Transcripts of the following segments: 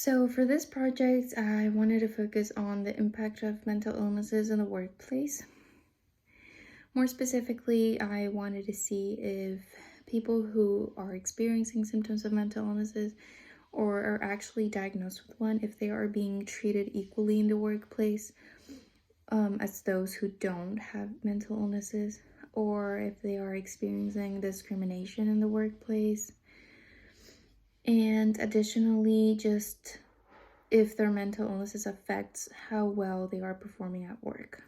So for this project, I wanted to focus on the impact of mental illnesses in the workplace. More specifically, I wanted to see if people who are experiencing symptoms of mental illnesses or are actually diagnosed with one, if they are being treated equally in the workplace as those who don't have mental illnesses, or if they are experiencing discrimination in the workplace. And additionally, just if their mental illnesses affects how well they are performing at work.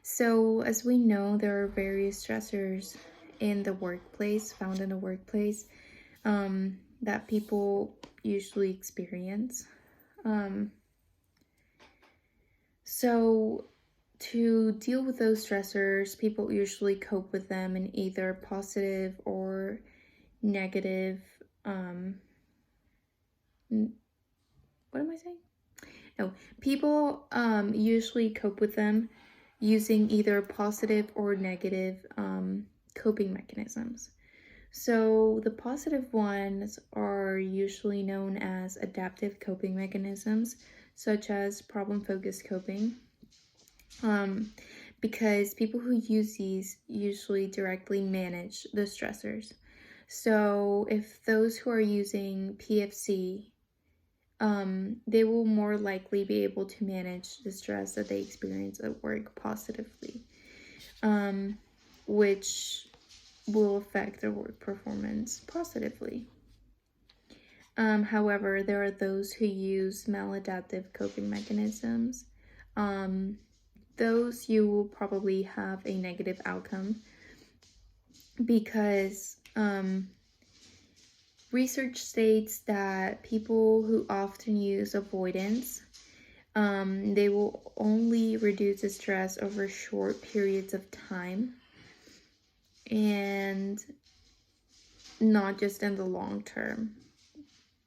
So as we know, there are various stressors in the workplace, found in the workplace, that people usually experience. So to deal with those stressors, people usually cope with them in either positive or negative, what am I saying? No, people usually cope with them using either positive or negative coping mechanisms. So the positive ones are usually known as adaptive coping mechanisms, such as problem-focused coping, because people who use these usually directly manage the stressors. So if those who are using PFC, they will more likely be able to manage the stress that they experience at work positively, which will affect their work performance positively. However, there are those who use maladaptive coping mechanisms. Those you will probably have a negative outcome because research states that people who often use avoidance, they will only reduce the stress over short periods of time and not just in the long term.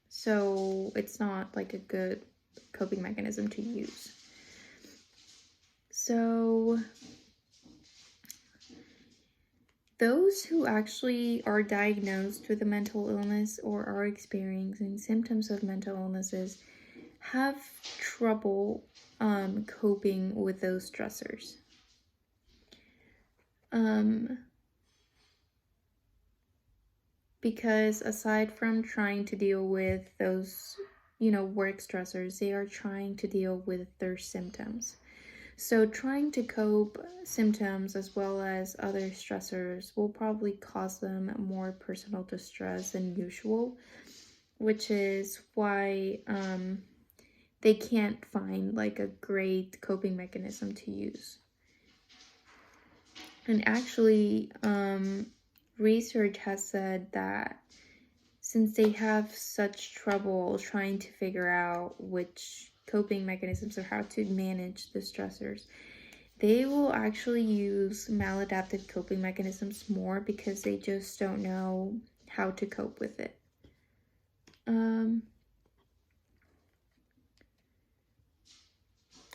So it's not like a good coping mechanism to use. So those who actually are diagnosed with a mental illness or are experiencing symptoms of mental illnesses have trouble coping with those stressors. Because aside from trying to deal with those, work stressors, they are trying to deal with their symptoms. So trying to cope symptoms as well as other stressors will probably cause them more personal distress than usual, which is why they can't find like a great coping mechanism to use. And actually, research has said that since they have such trouble trying to figure out which coping mechanisms or how to manage the stressors, they will actually use maladaptive coping mechanisms more because they just don't know how to cope with it.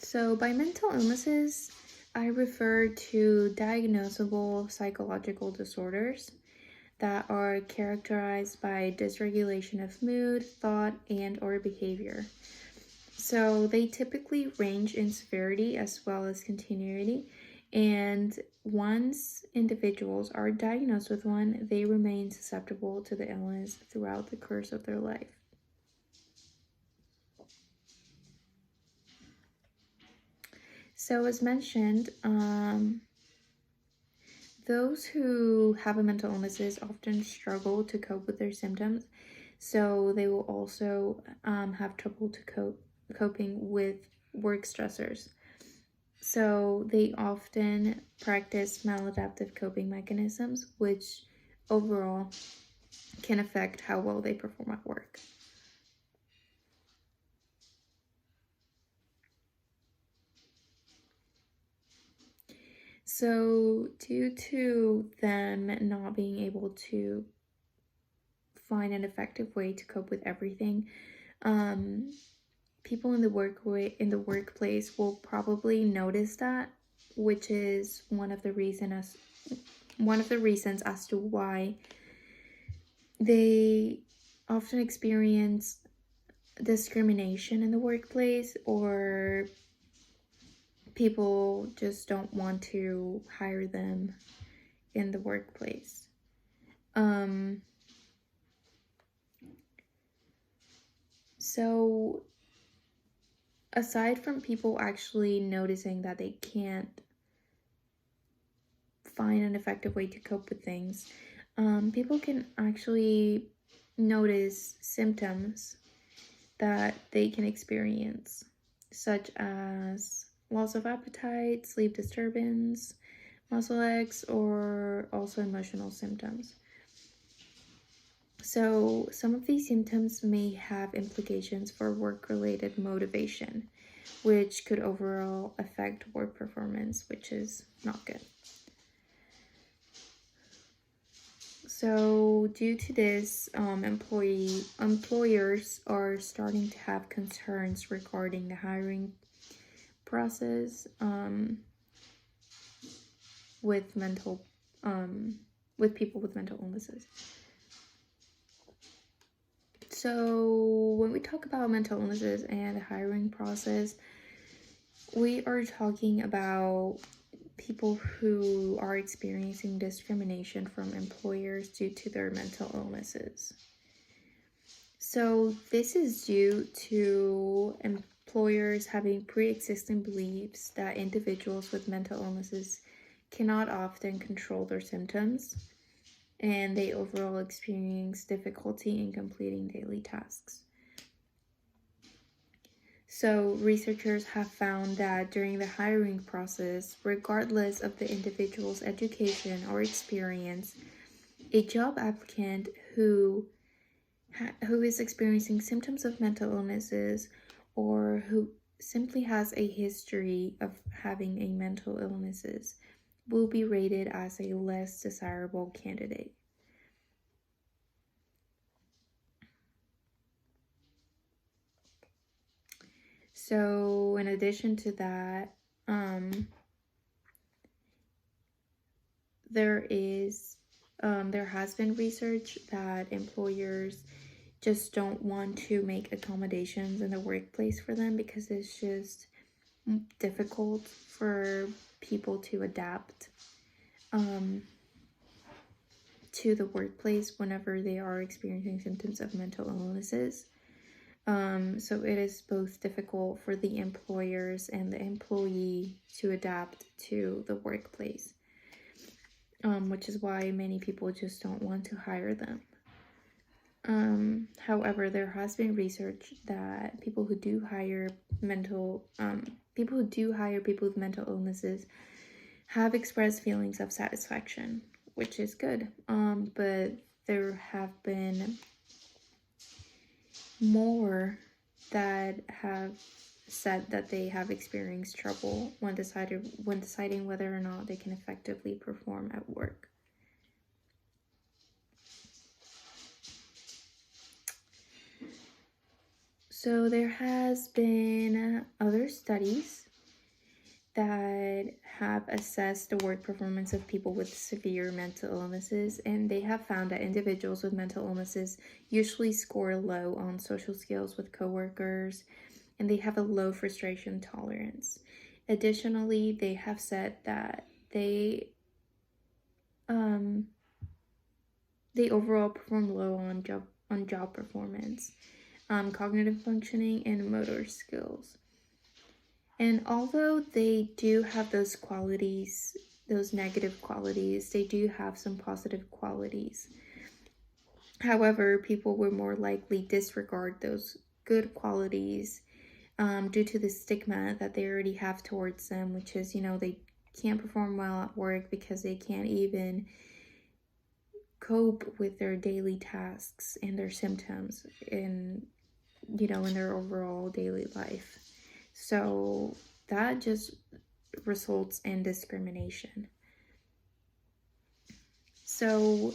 So by mental illnesses, I refer to diagnosable psychological disorders that are characterized by dysregulation of mood, thought, and or behavior. So they typically range in severity as well as continuity, and once individuals are diagnosed with one, they remain susceptible to the illness throughout the course of their life. So as mentioned, those who have a mental illnesses often struggle to cope with their symptoms, so they will also have trouble to coping with work stressors. So they often practice maladaptive coping mechanisms, which overall can affect how well they perform at work. So due to them not being able to find an effective way to cope with everything, people in the workplace will probably notice that, which is one of the reasons as to why they often experience discrimination in the workplace, or people just don't want to hire them in the workplace. So aside from people actually noticing that they can't find an effective way to cope with things, people can actually notice symptoms that they can experience, such as loss of appetite, sleep disturbance, muscle aches, or also emotional symptoms. So, some of these symptoms may have implications for work-related motivation, which could overall affect work performance, which is not good. So, due to this, employers are starting to have concerns regarding the hiring process with with people with mental illnesses. So, when we talk about mental illnesses and the hiring process, we are talking about people who are experiencing discrimination from employers due to their mental illnesses. So this is due to employers having pre-existing beliefs that individuals with mental illnesses cannot often control their symptoms, and they overall experience difficulty in completing daily tasks. So, researchers have found that during the hiring process, regardless of the individual's education or experience, a job applicant who is experiencing symptoms of mental illnesses, or who simply has a history of having a mental illnesses, will be rated as a less desirable candidate. So, in addition to that, there has been research that employers just don't want to make accommodations in the workplace for them because it's just difficult for people to adapt to the workplace whenever they are experiencing symptoms of mental illnesses. So it is both difficult for the employers and the employee to adapt to the workplace, which is why many people just don't want to hire them. However, there has been research that people who do hire people with mental illnesses have expressed feelings of satisfaction, which is good. But there have been more that have said that they have experienced trouble when deciding whether or not they can effectively perform at work. So there has been other studies that have assessed the work performance of people with severe mental illnesses, and they have found that individuals with mental illnesses usually score low on social skills with coworkers, and they have a low frustration tolerance. Additionally, they have said that they overall perform low on job performance, cognitive functioning, and motor skills. And although they do have those qualities, those negative qualities, they do have some positive qualities. However, people will more likely disregard those good qualities due to the stigma that they already have towards them, which is, they can't perform well at work because they can't even cope with their daily tasks and their symptoms in their overall daily life. So that just results in discrimination. So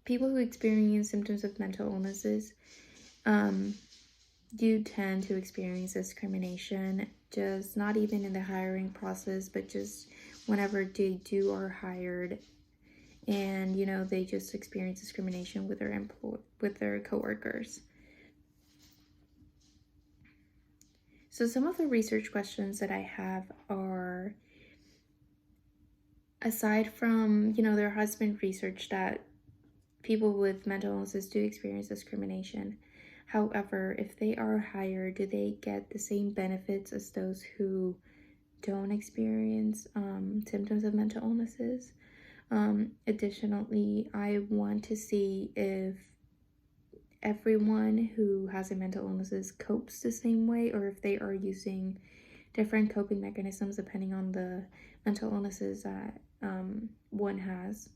people who experience symptoms of mental illnesses do tend to experience discrimination, just not even in the hiring process, but just whenever they are hired and they just experience discrimination with their coworkers. So some of the research questions that I have are, aside from there has been research that people with mental illnesses do experience discrimination. However, if they are hired, do they get the same benefits as those who don't experience symptoms of mental illnesses? Additionally, I want to see if everyone who has a mental illnesses copes the same way, or if they are using different coping mechanisms depending on the mental illnesses that one has.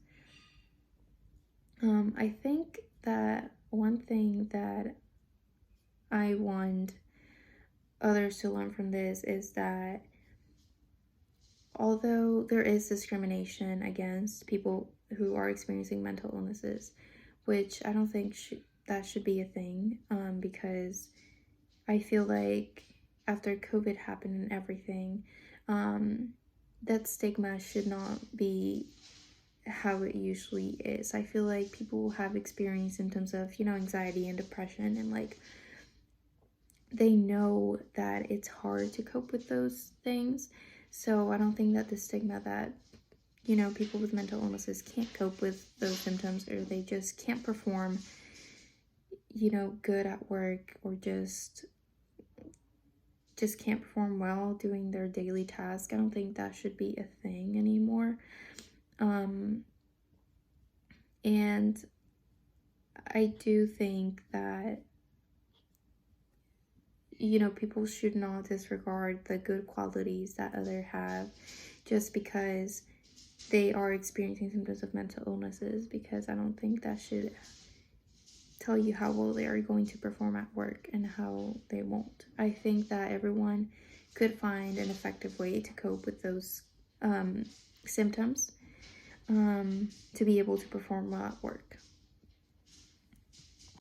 I think that one thing that I want others to learn from this is that although there is discrimination against people who are experiencing mental illnesses, which I don't think that should be a thing, because I feel like after COVID happened and everything, that stigma should not be how it usually is. I feel like people have experienced symptoms of, anxiety and depression, and like they know that it's hard to cope with those things. So I don't think that the stigma that, people with mental illnesses can't cope with those symptoms, or they just can't perform, good at work, or just can't perform well doing their daily task. I don't think that should be a thing anymore. And I do think that, people should not disregard the good qualities that others have just because they are experiencing symptoms of mental illnesses, because I don't think that should tell you how well they are going to perform at work and how they won't. I think that everyone could find an effective way to cope with those symptoms to be able to perform well at work.